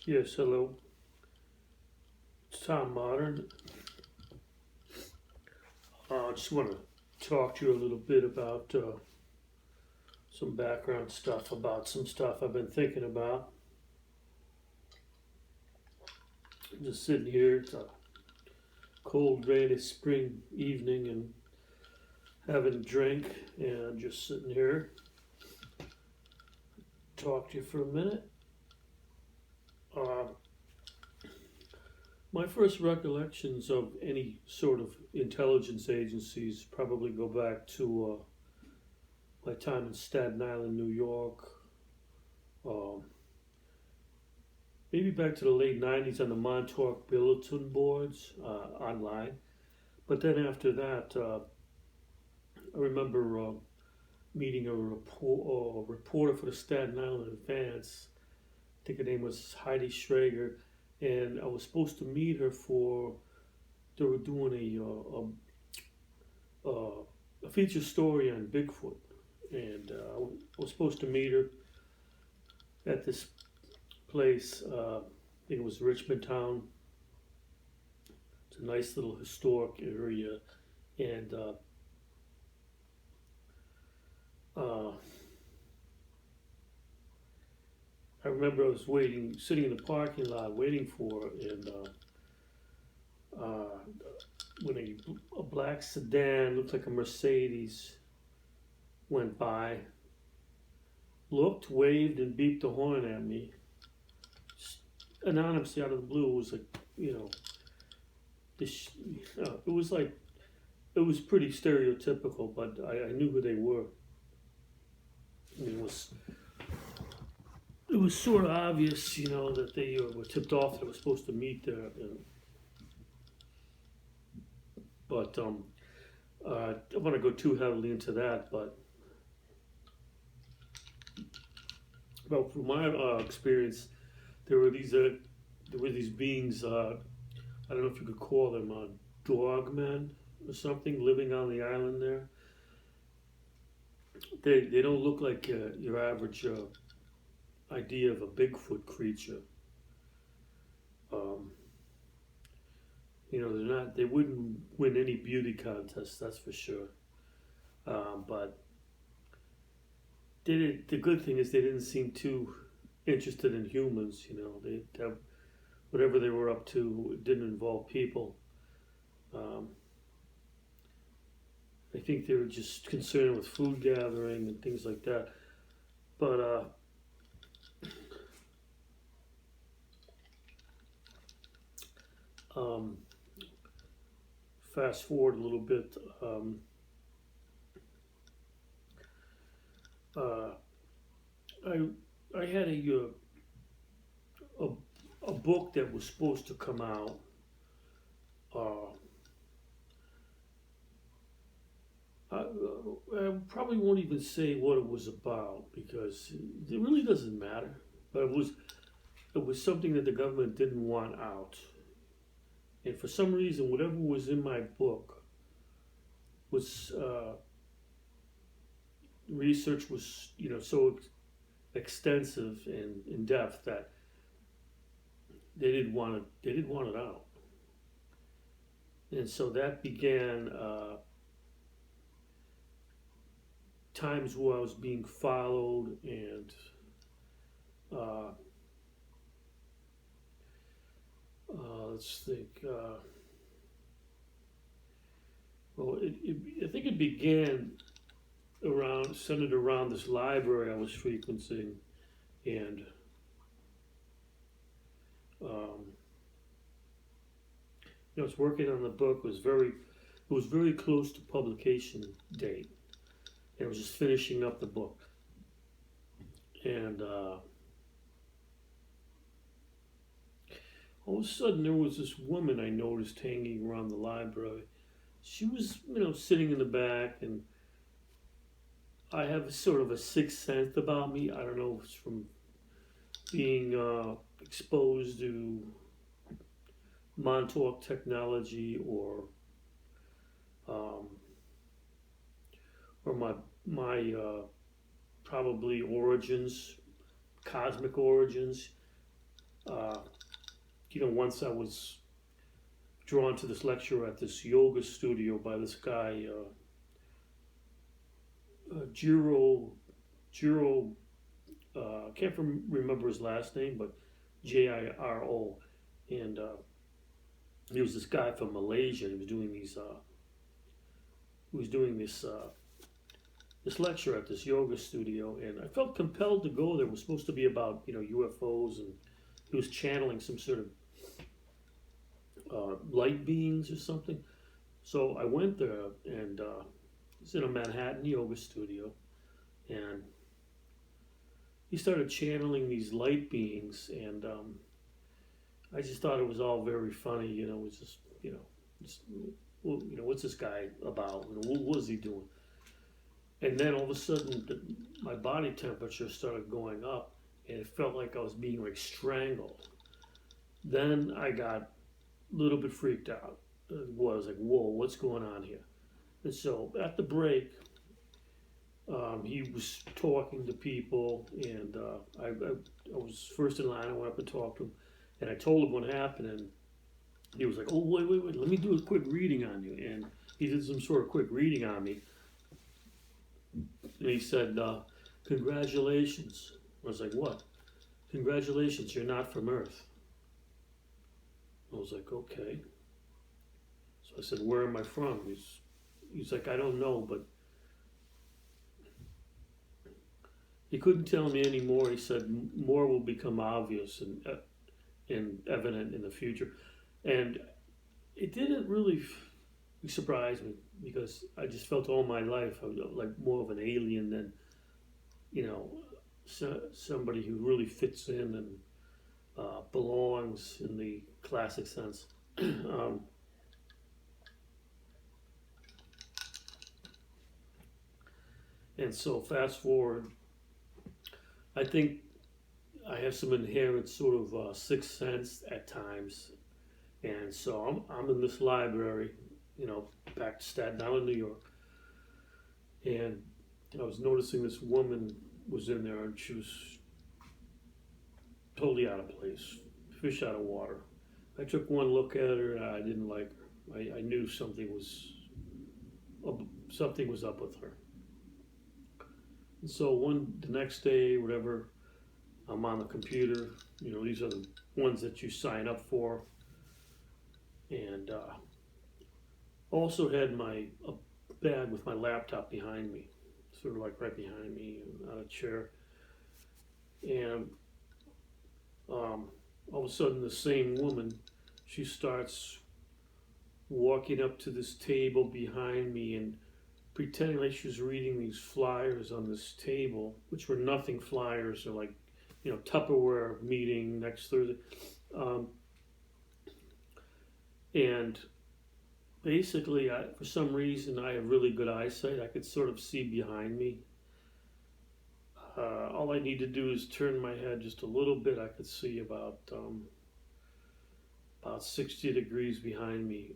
Yes, hello. It's Tom Modern. I just want to talk to you a little bit about some background stuff about some stuff I've been thinking about. I'm just sitting here. It's a cold, rainy spring evening and having a drink, and just sitting here. Talk to you for a minute. Uh, my first recollections of any sort of intelligence agencies probably go back to my time in Staten Island, New York. Um, Maybe back to the late 90s on the Montauk bulletin boards online. But then after that, I remember meeting a reporter for the Staten Island Advance. I think her name was Heidi Schrager. And I was supposed to meet her for, they were doing a feature story on Bigfoot. And I was supposed to meet her at this place. I think it was Richmond Town. It's a nice little historic area, and uh, I remember I was sitting in the parking lot, waiting for her, and when a black sedan, looked like a Mercedes, went by, looked, waved, and beeped the horn at me. Anonymously out of the blue. It was like, you know, it was like, it was pretty stereotypical, but I knew who they were. I mean, it was sort of obvious, that they were tipped off that they were supposed to meet there. But I don't want to go too heavily into that. But well, from my experience, there were these beings. I don't know if you could call them dogmen or something, living on the island there. They don't look like your average idea of a Bigfoot creature. Um, they're not. They wouldn't win any beauty contest, that's for sure. But the good thing is they didn't seem too interested in humans. They whatever they were up to didn't involve people. Um, I think they were just concerned with food gathering and things like that. But um, fast forward a little bit. Uh, I I had a a book that was supposed to come out. Uh, I probably won't even say what it was about because it really doesn't matter. But it was something that the government didn't want out, and for some reason, whatever was in my book was research was so extensive and in depth that they didn't want it out, and so that began times where I was being followed and uh, let's think. I think it began centered around this library I was frequenting, and um, I was working on the book. It was very close to publication date. And I was just finishing up the book, and all of a sudden there was this woman I noticed hanging around the library. She was, sitting in the back, and I have sort of a sixth sense about me. I don't know if it's from being exposed to Montauk technology um, or my probably origins, cosmic origins. Uh, once I was drawn to this lecture at this yoga studio by this guy, Jiro, I can't remember his last name, but Jiro. And he was this guy from Malaysia. He was doing these. He was doing this lecture at this yoga studio, and I felt compelled to go there. It was supposed to be about UFOs, and he was channeling some sort of light beings or something. So I went there, and it's in a Manhattan yoga studio, and he started channeling these light beings, and I just thought it was all very funny. It was just well, what's this guy about? What is he doing? And then all of a sudden, my body temperature started going up, and it felt like I was being like strangled. Then I got a little bit freaked out. I was like, whoa, what's going on here? And so at the break, he was talking to people, and I was first in line. I went up and talked to him, and I told him what happened, and he was like, oh, wait, let me do a quick reading on you. And he did some sort of quick reading on me. And he said, congratulations. I was like, what? Congratulations, you're not from Earth. I was like, okay. So I said, where am I from? He's like, I don't know, but he couldn't tell me any more. He said, more will become obvious and evident in the future. And it didn't really surprise me, because I just felt all my life I was like more of an alien than, somebody who really fits in and belongs in the classic sense. And so fast forward, I think I have some inherent sort of sixth sense at times. And so I'm in this library, back to Staten Island, New York. And I was noticing this woman was in there, and she was totally out of place, fish out of water. I took one look at her, and I didn't like her. I knew something was up with her. And so the next day, whatever, I'm on the computer. These are the ones that you sign up for. And also had a bag with my laptop behind me, sort of like right behind me on a chair. And all of a sudden, the same woman, she starts walking up to this table behind me and pretending like she was reading these flyers on this table, which were nothing flyers. They're like, Tupperware meeting next Thursday. And basically, for some reason, I have really good eyesight. I could sort of see behind me. All I need to do is turn my head just a little bit. I could see about 60 degrees behind me.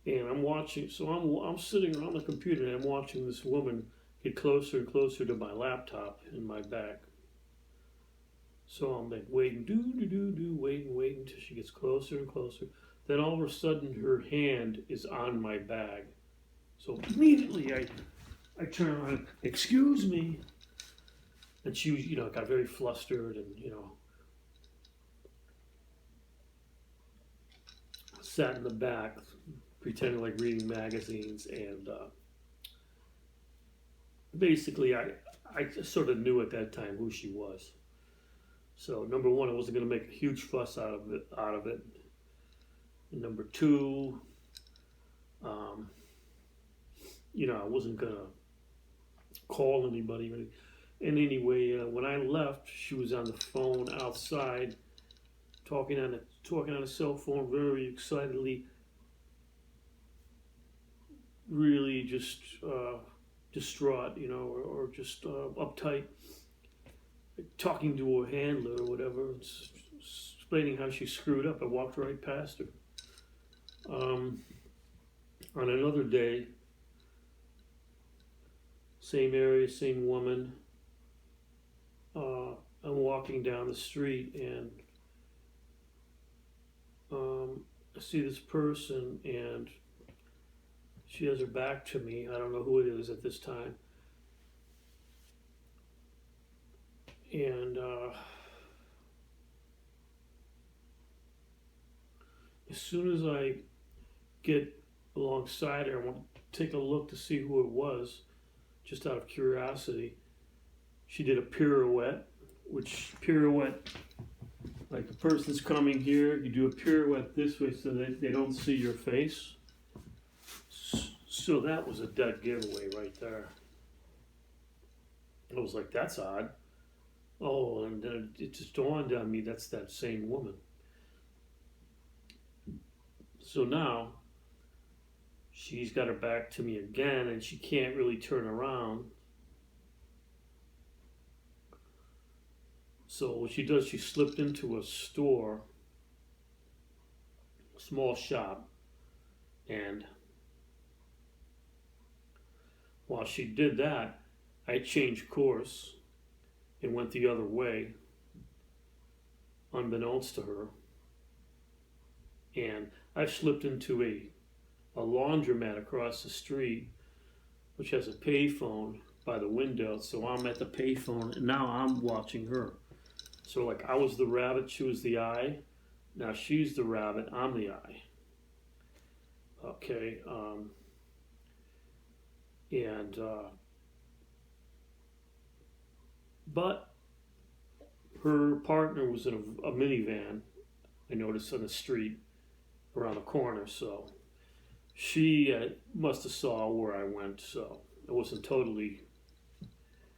And I'm watching, so I'm sitting around the computer, and I'm watching this woman get closer and closer to my laptop in my back. So I'm like waiting, waiting until she gets closer and closer. Then all of a sudden, her hand is on my bag. So immediately I turn around, excuse me. And she, got very flustered and, sat in the back, pretending like reading magazines. And basically, I sort of knew at that time who she was. So number one, I wasn't going to make a huge fuss out of it. And number two, I wasn't going to call anybody. And anyway, when I left, she was on the phone outside, talking on a cell phone, very excitedly, really just distraught, or just uptight, talking to her handler or whatever, explaining how she screwed up. I walked right past her. On another day, same area, same woman. I'm walking down the street, and I see this person and she has her back to me. I don't know who it is at this time. And as soon as I get alongside her, I want to take a look to see who it was, just out of curiosity. She did a pirouette, which pirouette, like the person's coming here, you do a pirouette this way so that they don't see your face. So that was a dead giveaway right there. I was like, that's odd. Oh, and then it just dawned on me that's that same woman. So now she's got her back to me again and she can't really turn around. So what she does, she slipped into a store, a small shop, and while she did that, I changed course and went the other way, unbeknownst to her. And I slipped into a laundromat across the street, which has a payphone by the window. So I'm at the payphone, and now I'm watching her. So like I was the rabbit, she was the eye. Now she's the rabbit, I'm the eye. Okay. But her partner was in a minivan, I noticed, on the street around the corner. So she must have saw where I went. So it wasn't totally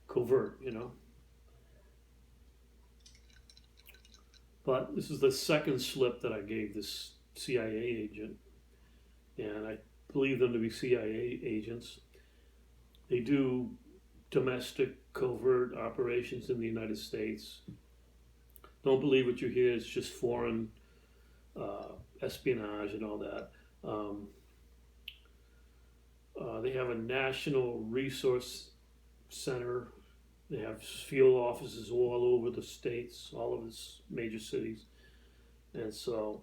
covert, you know. But this is the second slip that I gave this CIA agent, and I believe them to be CIA agents. They do domestic covert operations in the United States. Don't believe what you hear, it's just foreign espionage and all that. They have a national resource center. They have field offices all over the states, all of the major cities. And so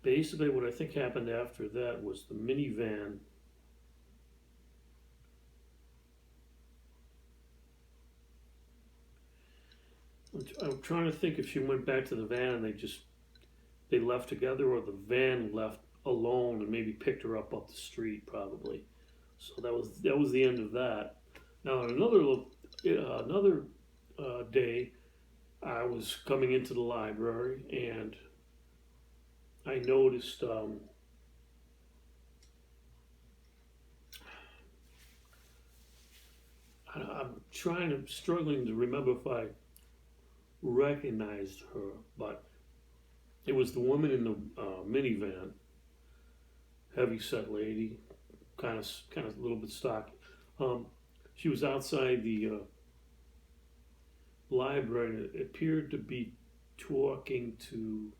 basically what I think happened after that was the minivan I'm trying to think if she went back to the van and they left together, or the van left alone and maybe picked her up the street, probably. So that was the end of that. Now another day, I was coming into the library and I noticed I'm struggling to remember if I recognized her, but it was the woman in the minivan, heavy set lady, kind of a little bit stocky. She was outside the library and it appeared to be talking to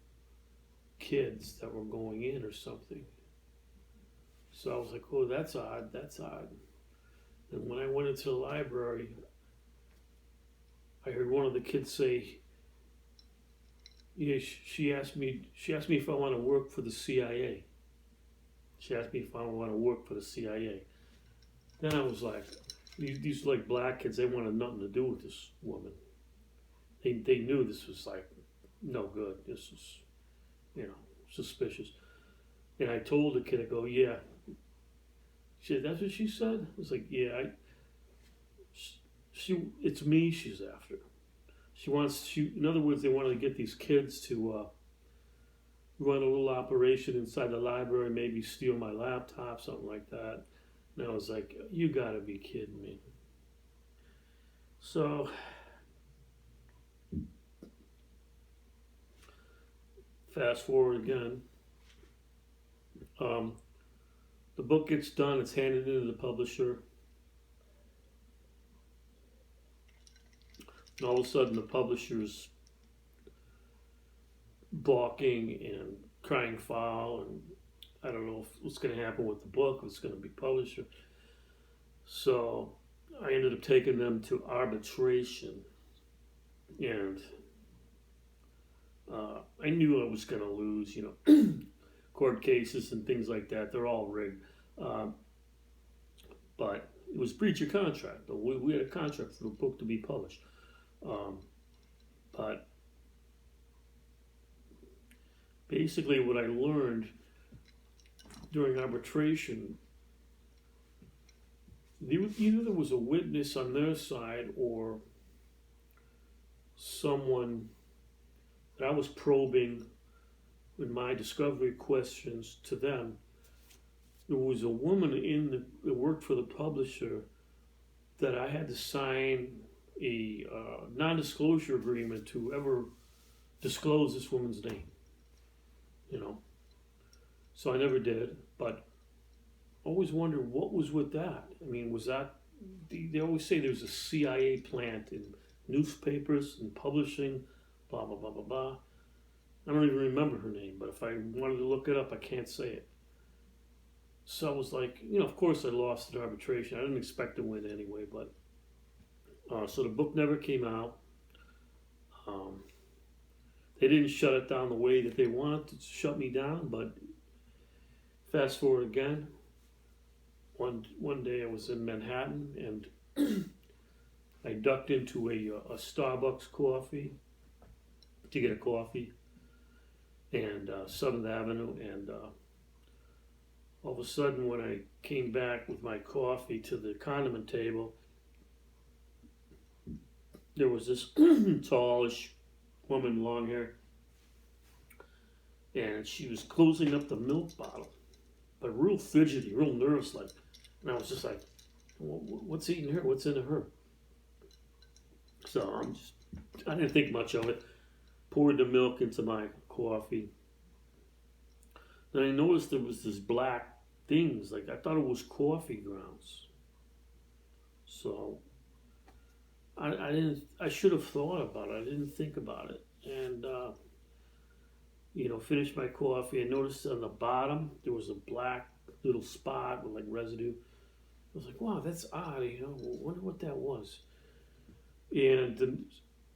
kids that were going in or something. So I was like, oh, that's odd. And when I went into the library, I heard one of the kids say, yeah, she asked me if I want to work for the CIA. She asked me if I want to work for the CIA. Then I was like, these like black kids, they wanted nothing to do with this woman. They knew this was like no good. This was, suspicious. And I told the kid, I go, yeah. She said, that's what she said? I was like, yeah, it's me she's after. In other words, they wanted to get these kids to run a little operation inside the library, maybe steal my laptop, something like that. And I was like, you gotta be kidding me. So, fast forward again. The book gets done, it's handed into the publisher. And all of a sudden the publisher's balking and crying foul, and I don't know what's going to happen with the book, what's going to be published. So I ended up taking them to arbitration. and I knew I was going to lose. Court cases and things like that, they're all rigged. Uh, but it was breach of contract. We had a contract for the book to be published. Um, but basically, what I learned during arbitration, either there was a witness on their side or someone that I was probing in my discovery questions to them. There was a woman that worked for the publisher that I had to sign a non-disclosure agreement to ever disclose this woman's name. So I never did, but I always wondered what was with that. I mean, was that, they always say there's a CIA plant in newspapers and publishing, blah, blah, blah, blah, blah. I don't even remember her name, but if I wanted to look it up, I can't say it. So I was like, of course I lost at arbitration. I didn't expect to win anyway, but so the book never came out. They didn't shut it down the way that they wanted to shut me down, but fast forward again. One day I was in Manhattan and I ducked into a Starbucks coffee to get a coffee and 7th Avenue, and all of a sudden when I came back with my coffee to the condiment table, there was this tallish woman, long hair, and she was closing up the milk bottle, but real fidgety, real nervous like. And I was just like, what's eating her? What's into her? So I didn't think much of it. Poured the milk into my coffee. Then I noticed there was this black things, like I thought it was coffee grounds. So I should have thought about it. I didn't think about it. And, finished my coffee. I noticed on the bottom there was a black little spot with like residue. I was like, wow, that's odd. I wonder what that was. And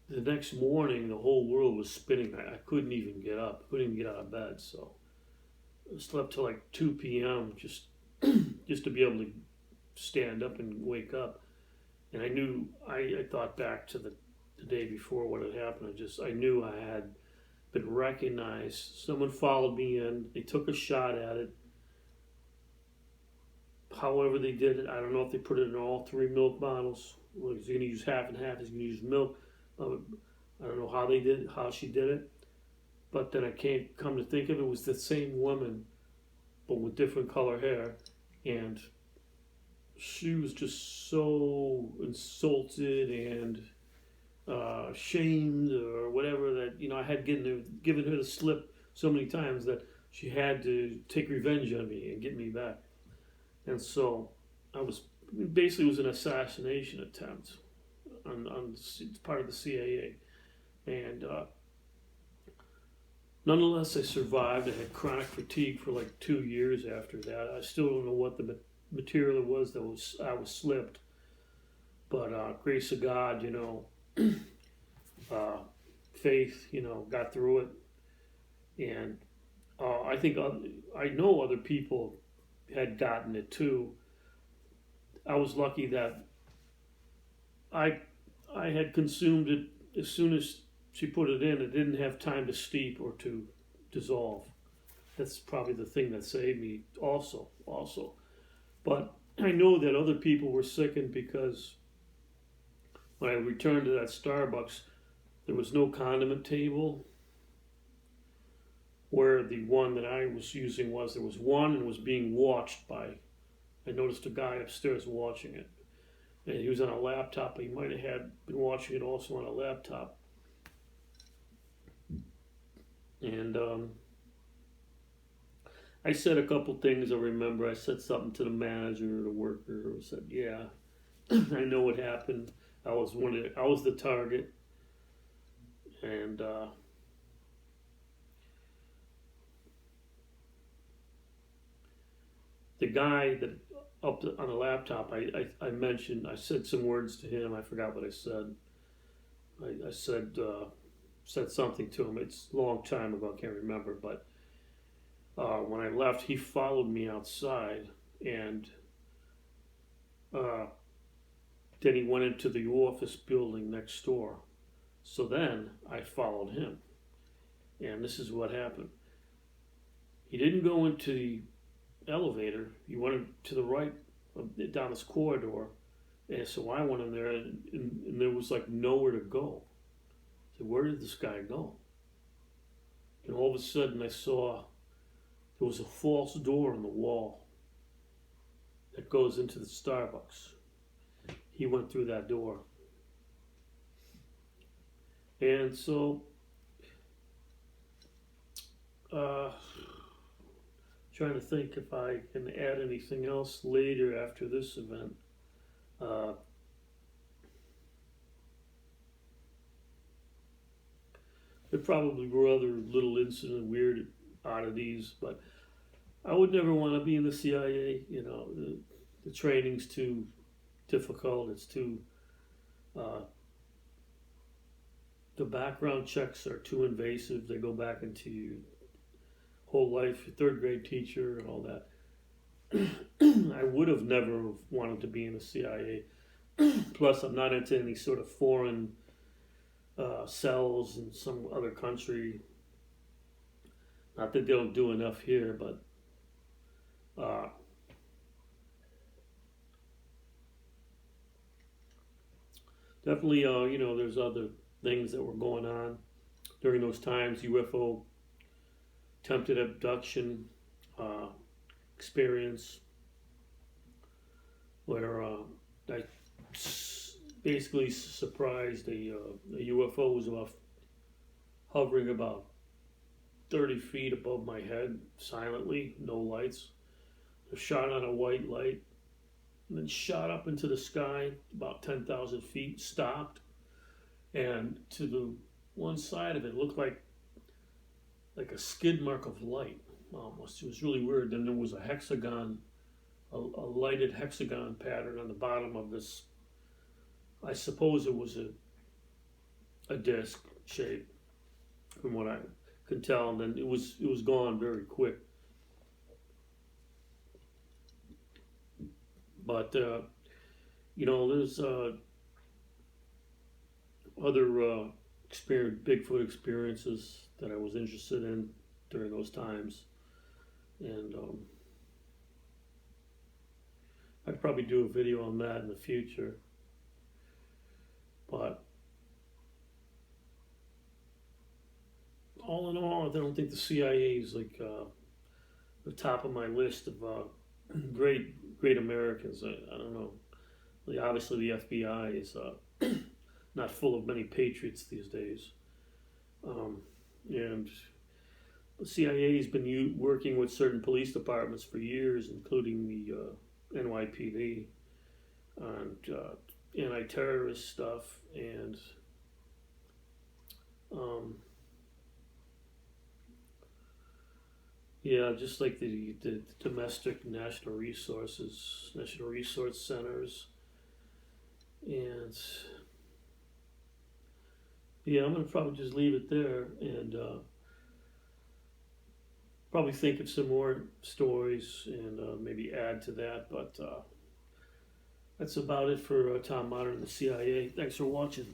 the next morning, the whole world was spinning. I couldn't even get up. Couldn't even get out of bed. So I slept till like 2 p.m. just to be able to stand up and wake up. And I knew, I thought back to the day before what had happened. I knew I had been recognized. Someone followed me in. They took a shot at it. However they did it, I don't know if they put it in all 3 milk bottles. Well, he's going to use half and half. He's going to use milk. I don't know how they did it, how she did it. But then I can't come to think of it, was the same woman, but with different color hair. And she was just so insulted and shamed or whatever that, I had given her the slip so many times that she had to take revenge on me and get me back. And so basically it was an assassination attempt on part of the CIA. And nonetheless, I survived. I had chronic fatigue for like 2 years after that. I still don't know what the material it was that I was slipped. But grace of God, faith, got through it. And I think I know other people had gotten it too. I was lucky that I had consumed it as soon as she put it in. It didn't have time to steep or to dissolve. That's probably the thing that saved me also. But I know that other people were sickened because when I returned to that Starbucks, there was no condiment table where the one that I was using was. There was one and it was being watched by, I noticed a guy upstairs watching it. And he was on a laptop, but he might have been watching it also on a laptop. And I said a couple things I remember. I said something to the manager or the worker. I said, yeah, I know what happened. I was the target. And the guy that up on the laptop, I mentioned, I said some words to him. I forgot what I said. I said something to him. It's a long time ago, I can't remember, but when I left, he followed me outside, and uh, then he went into the office building next door. So then I followed him, and this is what happened. He didn't go into the elevator. He went to the right down this corridor, and so I went in there, and there was like nowhere to go. I said, "Where did this guy go?" And all of a sudden, I saw there was a false door in the wall that goes into the Starbucks. He went through that door. And so, trying to think if I can add anything else later after this event. Uh, there probably were other little incident weird oddities, but I would never want to be in the CIA. You know, the training's too difficult. It's too the background checks are too invasive. They go back into your whole life, your third grade teacher and all that. I would have never wanted to be in the CIA. Plus, I'm not into any sort of foreign cells in some other country. Not that they don't do enough here, but definitely, there's other things that were going on during those times. UFO attempted abduction experience, where I basically surprised a UFO was hovering about 30 feet above my head, silently, no lights. It shot on a white light, and then shot up into the sky about 10,000 feet, stopped, and to the one side of it looked like a skid mark of light almost. It was really weird. Then there was a hexagon, a lighted hexagon pattern on the bottom of this. I suppose it was a disc shape, from what I could tell, and then it was gone very quick. But there's other Bigfoot experiences that I was interested in during those times, and I'd probably do a video on that in the future. But all in all, I don't think the CIA is like the top of my list of great Americans. I don't know. Obviously, the FBI is not full of many patriots these days, and the CIA has been working with certain police departments for years, including the NYPD, and anti-terrorist stuff, and just like the domestic national resource centers, and I'm gonna probably just leave it there, and probably think of some more stories and maybe add to that, but that's about it for Tom Modern and the CIA. Thanks for watching.